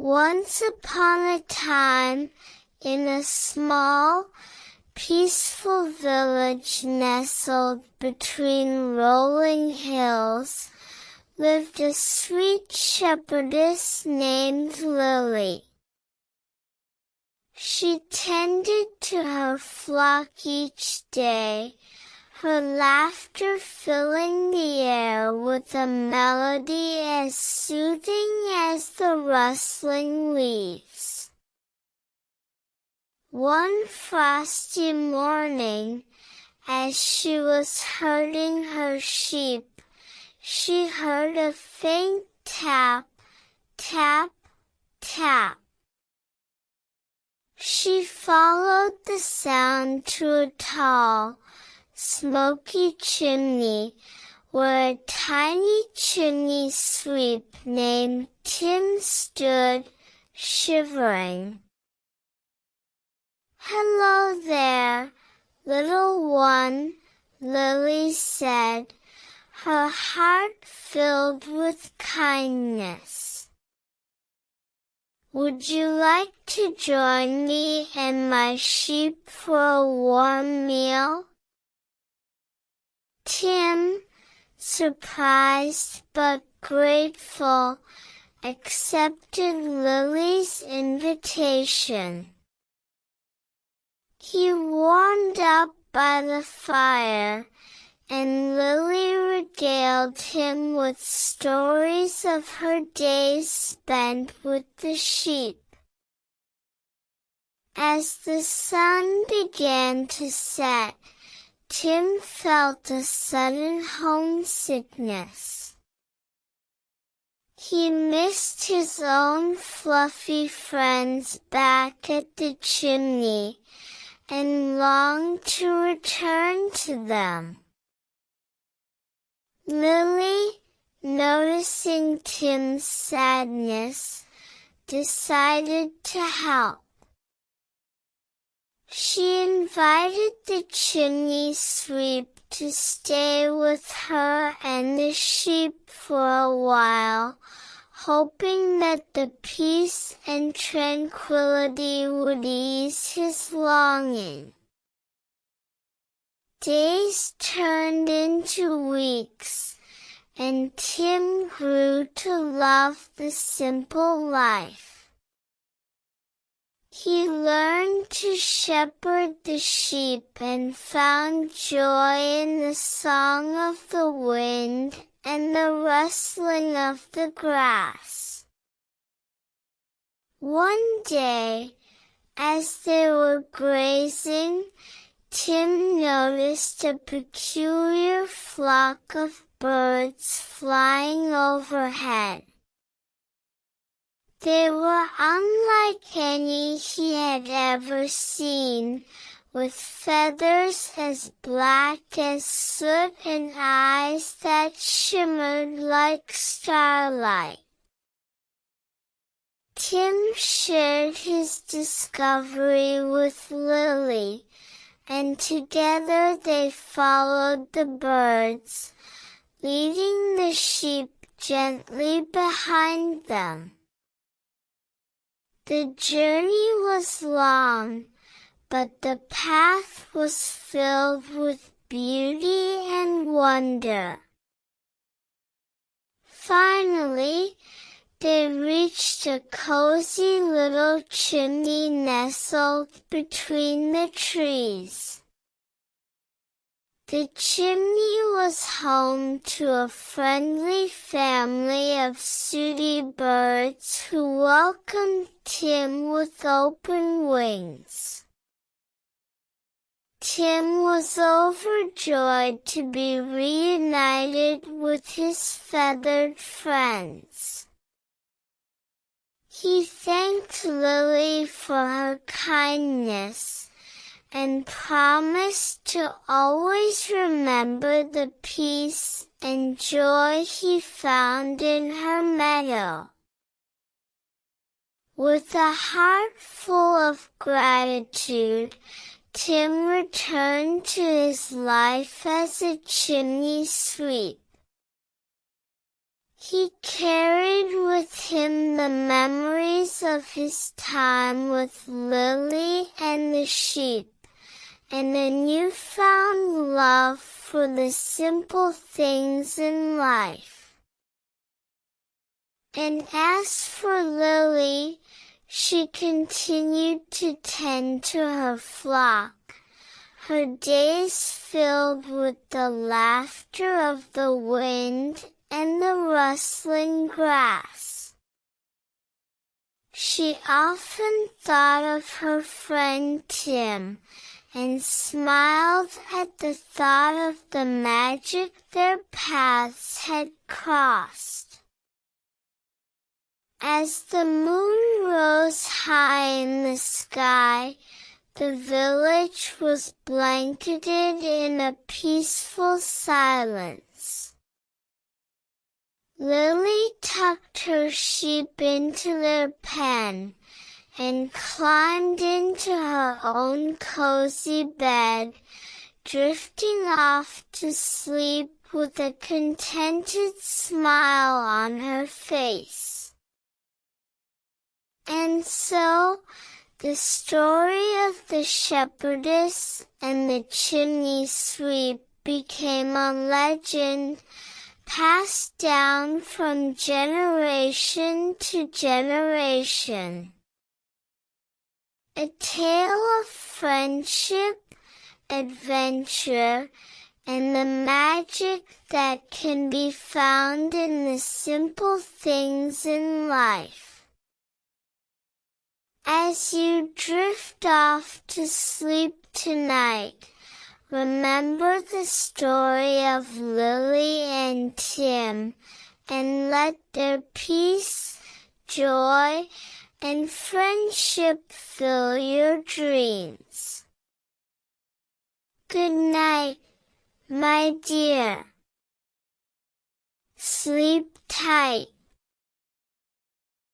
Once upon a time, in a small, peaceful village nestled between rolling hills, lived a sweet shepherdess named Lily. She tended to her flock each day, her laughter filling the air with a melody as soothing as the rustling leaves. One frosty morning, as she was herding her sheep, she heard a faint tap, tap, tap. She followed the sound to a tall, smoky chimney, where a tiny chimney sweep named Tim stood, shivering. "Hello there, little one," Lily said, her heart filled with kindness. "Would you like to join me and my sheep for a warm meal?" Tim, surprised but grateful, accepted Lily's invitation. He warmed up by the fire, and Lily regaled him with stories of her days spent with the sheep. As the sun began to set, Tim felt a sudden homesickness. He missed his own fluffy friends back at the chimney, and longed to return to them. Lily, noticing Tim's sadness, decided to help. She invited the chimney sweep to stay with her and the sheep for a while, hoping that the peace and tranquility would ease his longing. Days turned into weeks, and Tim grew to love the simple life. He learned to shepherd the sheep and found joy in the song of the wind and the rustling of the grass. One day, as they were grazing, Tim noticed a peculiar flock of birds flying overhead. They were unlike any he had ever seen, with feathers as black as soot and eyes that shimmered like starlight. Tim shared his discovery with Lily, and together they followed the birds, leading the sheep gently behind them. The journey was long, but the path was filled with beauty and wonder. Finally, they reached a cozy little chimney nestled between the trees. The chimney was home to a friendly family of sooty birds who welcomed Tim with open wings. Tim was overjoyed to be reunited with his feathered friends. He thanked Lily for her kindness, and promised to always remember the peace and joy he found in her meadow. With a heart full of gratitude, Tim returned to his life as a chimney sweep. He carried with him the memories of his time with Lily and the sheep, and a newfound love for the simple things in life. And as for Lily, she continued to tend to her flock, her days filled with the laughter of the wind and the rustling grass. She often thought of her friend Tim, and smiled at the thought of the magic their paths had crossed. As the moon rose high in the sky, the village was blanketed in a peaceful silence. Lily tucked her sheep into their pen, and climbed into her own cozy bed, drifting off to sleep with a contented smile on her face. And so, the story of the shepherdess and the chimney sweep became a legend passed down from generation to generation. A tale of friendship, adventure, and the magic that can be found in the simple things in life. As you drift off to sleep tonight, remember the story of Lily and Tim, and let their peace, joy, and friendship fill your dreams. Good night, my dear. Sleep tight.